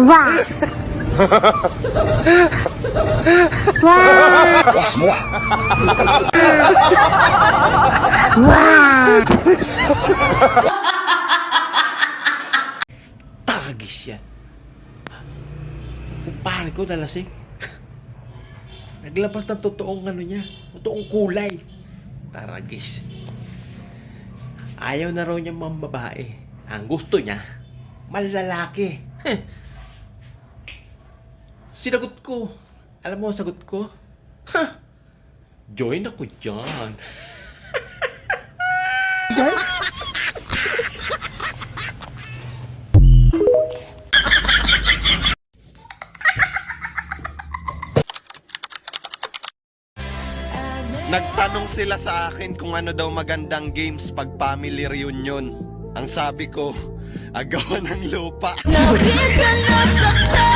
Wow! Wow! Lakas mo Wow! Tagis yan. Kumpare ko nalasing. Naglabas ng totoong ano niya, totoong kulay. Taragis. Ayaw na raw niya mga babae. Ang gusto niya, malalaki. Sinagot ko. Alam mo ang sagot ko? Join ako dyan. Nagtanong sila sa akin kung ano daw magandang games pag family reunion. Ang sabi ko, agawan ng lupa. Now here's another